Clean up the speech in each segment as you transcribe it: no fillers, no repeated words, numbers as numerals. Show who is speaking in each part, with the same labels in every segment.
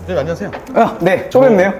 Speaker 1: 네, 안녕하세요.
Speaker 2: 네, 또 뵙네요.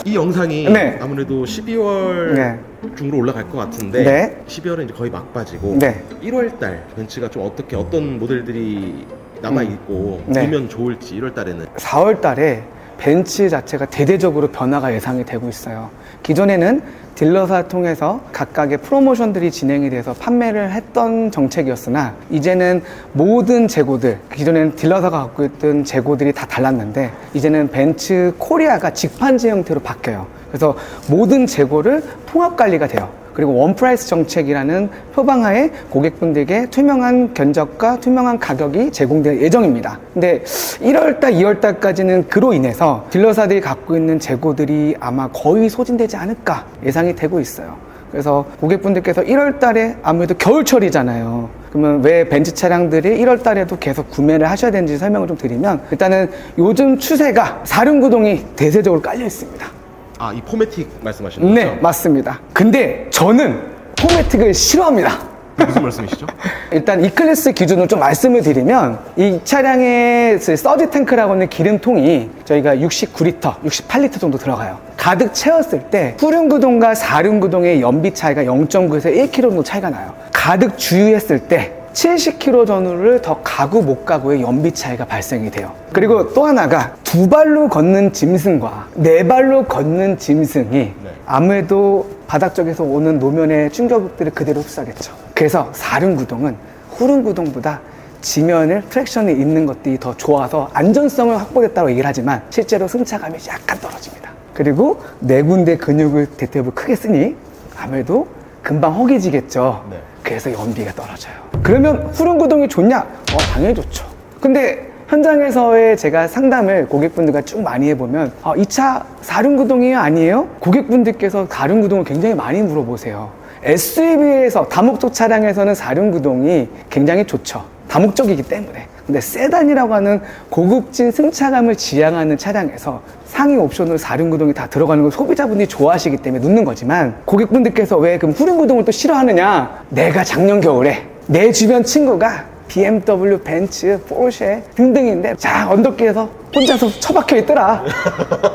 Speaker 1: 이 영상이
Speaker 2: 네.
Speaker 1: 아무래도 12월
Speaker 2: 네.
Speaker 1: 중으로 올라갈 것 같은데
Speaker 2: 네.
Speaker 1: 12월은 이제 거의 막바지고
Speaker 2: 네.
Speaker 1: 1월 달 벤츠가 좀 어떤 모델들이 남아 있고
Speaker 2: 네.
Speaker 1: 보면 좋을지 1월 달에는
Speaker 2: 4월 달에 벤츠 자체가 대대적으로 변화가 예상이 되고 있어요. 기존에는 딜러사 통해서 각각의 프로모션들이 진행이 돼서 판매를 했던 정책이었으나 이제는 모든 재고들, 기존에는 딜러사가 갖고 있던 재고들이 다 달랐는데 이제는 벤츠 코리아가 직판제 형태로 바뀌어요. 그래서 모든 재고를 통합 관리가 돼요. 그리고 원프라이스 정책이라는 표방하에 고객분들에게 투명한 견적과 투명한 가격이 제공될 예정입니다. 근데 1월달, 2월달까지는 그로 인해서 딜러사들이 갖고 있는 재고들이 아마 거의 소진되지 않을까 예상이 되고 있어요. 그래서 고객분들께서 1월달에 아무래도 겨울철이잖아요. 그러면 왜 벤츠 차량들이 1월달에도 계속 구매를 하셔야 되는지 설명을 좀 드리면 일단은 요즘 추세가 4륜구동이 대세적으로 깔려 있습니다.
Speaker 1: 아, 이 포매틱 말씀하시는 거죠?
Speaker 2: 네, 맞습니다. 근데 저는 포매틱을 싫어합니다.
Speaker 1: 무슨 말씀이시죠?
Speaker 2: 일단 E클래스 기준으로 좀 말씀을 드리면 이 차량의 서지 탱크라고 하는 기름통이 저희가 69리터, 68리터 정도 들어가요. 가득 채웠을 때 후륜구동과 4륜구동의 연비 차이가 0.9에서 1km 정도 차이가 나요. 가득 주유했을 때 70km 전후를 더 가고 못 가고의 연비 차이가 발생이 돼요. 그리고 또 하나가 두 발로 걷는 짐승과 네 발로 걷는 짐승이 아무래도 바닥 쪽에서 오는 노면의 충격들을 그대로 흡수하겠죠. 그래서 4륜구동은 후륜구동보다 지면을 트랙션이 있는 것들이 더 좋아서 안전성을 확보했다고 얘기를 하지만 실제로 승차감이 약간 떨어집니다. 그리고 네 군데 근육을 대퇴부 크게 쓰니 아무래도 금방 허기지겠죠.
Speaker 1: 네.
Speaker 2: 그래서 연비가 떨어져요. 그러면 후륜구동이 좋냐? 당연히 좋죠. 근데 현장에서의 제가 상담을 고객분들과 쭉 많이 해보면 이 차 4륜구동이에요? 아니에요? 고객분들께서 4륜구동을 굉장히 많이 물어보세요. SUV에서 다목적 차량에서는 4륜구동이 굉장히 좋죠. 다목적이기 때문에. 근데 세단이라고 하는 고급진 승차감을 지향하는 차량에서 상위 옵션으로 4륜구동이 다 들어가는 걸 소비자분들이 좋아하시기 때문에 넣는 거지만 고객분들께서 왜 그럼 후륜구동을 또 싫어하느냐? 내가 작년 겨울에 내 주변 친구가 BMW, 벤츠, 포르쉐 등등인데 자 언덕길에서 혼자서 처박혀 있더라.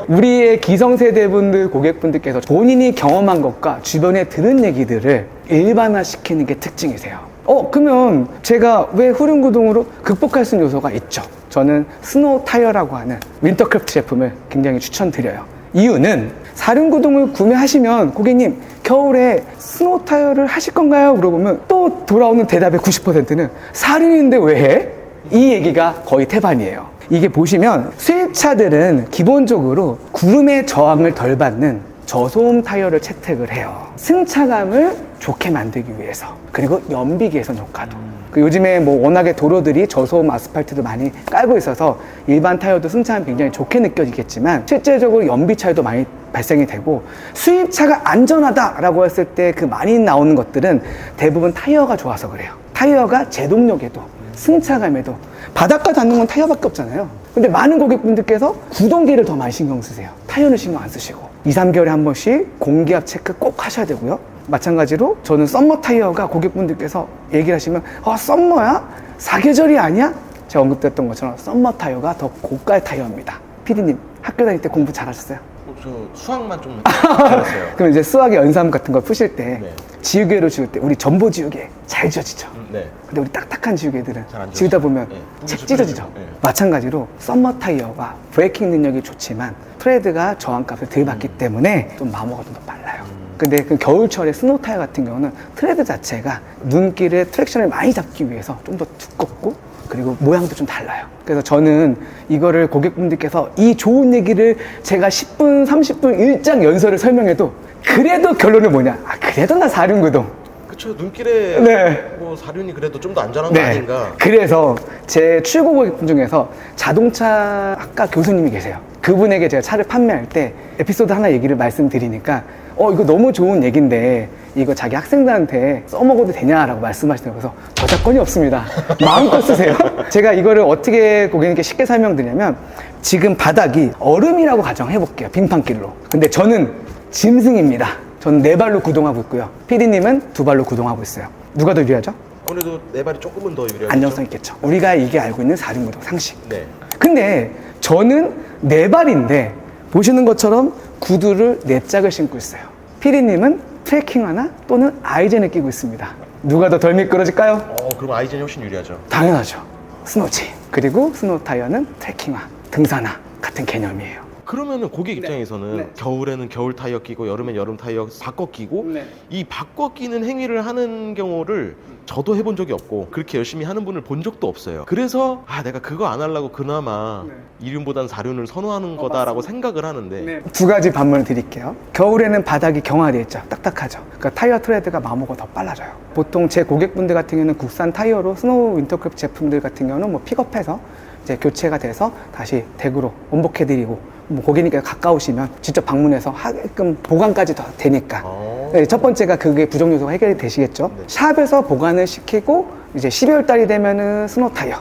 Speaker 2: 우리의 기성세대분들 고객분들께서 본인이 경험한 것과 주변에 들은 얘기들을 일반화시키는 게 특징이세요. 그러면 제가 왜 후륜구동으로 극복할 수 있는 요소가 있죠. 저는 스노우 타이어라고 하는 윈터크래프트 제품을 굉장히 추천드려요. 이유는 4륜구동을 구매하시면 고객님 겨울에 스노우 타이어를 하실 건가요? 물어보면 또 돌아오는 대답의 90%는 4륜인데 왜 해? 이 얘기가 거의 태반이에요. 이게 보시면 수입차들은 기본적으로 구름의 저항을 덜 받는 저소음 타이어를 채택을 해요. 승차감을 좋게 만들기 위해서, 그리고 연비 개선 효과도. 요즘에 워낙에 도로들이 저소음 아스팔트도 많이 깔고 있어서 일반 타이어도 승차감이 굉장히 좋게 느껴지겠지만 실제적으로 연비 차이도 많이 발생이 되고, 수입차가 안전하다라고 했을 때 그 많이 나오는 것들은 대부분 타이어가 좋아서 그래요. 타이어가 제동력에도 승차감에도 바닷가 닿는 건 타이어밖에 없잖아요. 근데 많은 고객분들께서 구동계를 더 많이 신경 쓰세요. 타이어는 신경 안 쓰시고 2, 3개월에 한 번씩 공기압 체크 꼭 하셔야 되고요. 마찬가지로 저는 썸머 타이어가 고객분들께서 얘기를 하시면 썸머야? 사계절이 아니야? 제가 언급드렸던 것처럼 썸머 타이어가 더 고가의 타이어입니다. PD님 학교 다닐 때 공부 잘하셨어요?
Speaker 1: 저 수학만 좀 잘했어요.
Speaker 2: 그럼 이제 수학의 연산 같은 걸 푸실 때
Speaker 1: 네.
Speaker 2: 지우개로 지울 때 우리 전보 지우개 잘 지워지죠?
Speaker 1: 네.
Speaker 2: 근데 우리 딱딱한 지우개들은
Speaker 1: 잘안
Speaker 2: 지우다
Speaker 1: 지워져요.
Speaker 2: 보면
Speaker 1: 네.
Speaker 2: 책 찢어지죠?
Speaker 1: 네.
Speaker 2: 마찬가지로 썸머 타이어가 브레이킹 능력이 좋지만 트레드가 저항값을 덜 받기 때문에 좀 마모가 좀 더 빨라요. 근데 그 겨울철에 스노우 타이어 같은 경우는 트레드 자체가 눈길의 트랙션을 많이 잡기 위해서 좀 더 두껍고 그리고 모양도 좀 달라요. 그래서 저는 이거를 고객분들께서 이 좋은 얘기를 제가 10분, 30분 일장 연설을 설명해도 그래도 결론은 뭐냐? 그래도 나 4륜구동.
Speaker 1: 그쵸, 눈길에
Speaker 2: 네.
Speaker 1: 4륜이 그래도 좀 더 안전한 거 아닌가.
Speaker 2: 그래서 제 출고 고객분 중에서 자동차 학과 교수님이 계세요. 그분에게 제가 차를 판매할 때 에피소드 하나 얘기를 말씀드리니까 이거 너무 좋은 얘기인데 이거 자기 학생들한테 써먹어도 되냐라고 말씀하시더라고요. 그래서 저작권이 없습니다. 마음껏 쓰세요. 제가 이거를 어떻게 고객님께 쉽게 설명드리냐면 지금 바닥이 얼음이라고 가정해볼게요. 빙판길로. 근데 저는 짐승입니다. 저는 네 발로 구동하고 있고요. PD님은 두 발로 구동하고 있어요. 누가 더 유리하죠?
Speaker 1: 아무래도 내 발이 조금은 더 유리하겠죠.
Speaker 2: 안정성 있겠죠. 우리가 이게 알고 있는 4륜구동 상식.
Speaker 1: 네.
Speaker 2: 근데 저는 4발인데 보시는 것처럼 구두를 4짝을 신고 있어요. 피디님은 트레킹화나 또는 아이젠을 끼고 있습니다. 누가 더 덜 미끄러질까요?
Speaker 1: 그럼 아이젠이 훨씬 유리하죠.
Speaker 2: 당연하죠. 스노지. 그리고 스노 타이어는 트레킹화, 등산화 같은 개념이에요.
Speaker 1: 그러면은 고객 입장에서는
Speaker 2: 네.
Speaker 1: 겨울에는 겨울 타이어 끼고 여름엔 여름 타이어 바꿔 끼고
Speaker 2: 네.
Speaker 1: 이 바꿔 끼는 행위를 하는 경우를 저도 해본 적이 없고 그렇게 열심히 하는 분을 본 적도 없어요. 그래서 내가 그거 안 하려고 그나마
Speaker 2: 네.
Speaker 1: 이륜보단 사륜을 선호하는 거다라고 생각을 하는데
Speaker 2: 2가지 반문을 드릴게요. 겨울에는 바닥이 경화되어 있죠. 딱딱하죠. 그러니까 타이어 트레드가 마모가 더 빨라져요. 보통 제 고객분들 같은 경우는 국산 타이어로 스노우 윈터크래프트 제품들 같은 경우는 뭐 픽업해서 이제 교체가 돼서 다시 댁으로 원복해드리고 뭐 고객님께서 가까우시면 직접 방문해서 하게끔 보관까지 더 되니까. 네, 첫 번째가 그게 부정 요소가 해결이 되시겠죠.
Speaker 1: 네.
Speaker 2: 샵에서 보관을 시키고 이제 12월 달이 되면은 스노 타이어,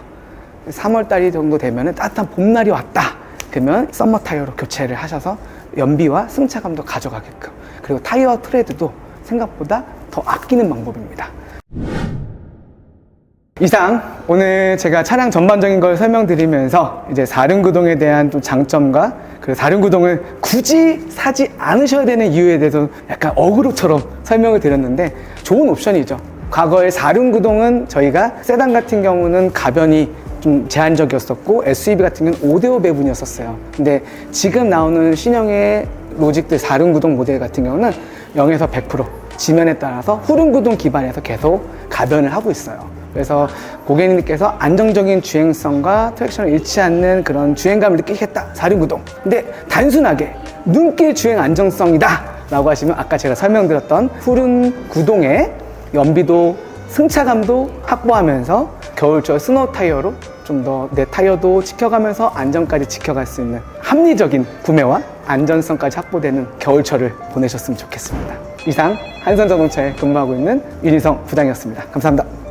Speaker 2: 3월 달이 정도 되면은 따뜻한 봄날이 왔다. 그러면 썸머 타이어로 교체를 하셔서 연비와 승차감도 가져가게끔. 그리고 타이어 트레드도 생각보다 더 아끼는 방법입니다. 이상 오늘 제가 차량 전반적인 걸 설명드리면서 이제 사륜구동에 대한 또 장점과 그리고 사륜구동을 굳이 사지 않으셔야 되는 이유에 대해서 약간 어그로처럼 설명을 드렸는데 좋은 옵션이죠. 과거에 사륜구동은 저희가 세단 같은 경우는 가변이 좀 제한적이었었고 SUV 같은 경우는 5대5 배분이었었어요. 근데 지금 나오는 신형의 로직들 사륜구동 모델 같은 경우는 0에서 100% 지면에 따라서 후륜구동 기반에서 계속 가변을 하고 있어요. 그래서 고객님께서 안정적인 주행성과 트랙션을 잃지 않는 그런 주행감을 느끼겠다, 사륜구동. 근데 단순하게 눈길 주행 안정성이다 라고 하시면 아까 제가 설명드렸던 후륜구동의 연비도 승차감도 확보하면서 겨울철 스노우 타이어로 좀 더 내 타이어도 지켜가면서 안전까지 지켜갈 수 있는 합리적인 구매와 안전성까지 확보되는 겨울철을 보내셨으면 좋겠습니다. 이상 한선자동차에 근무하고 있는 윤희성 부장이었습니다. 감사합니다.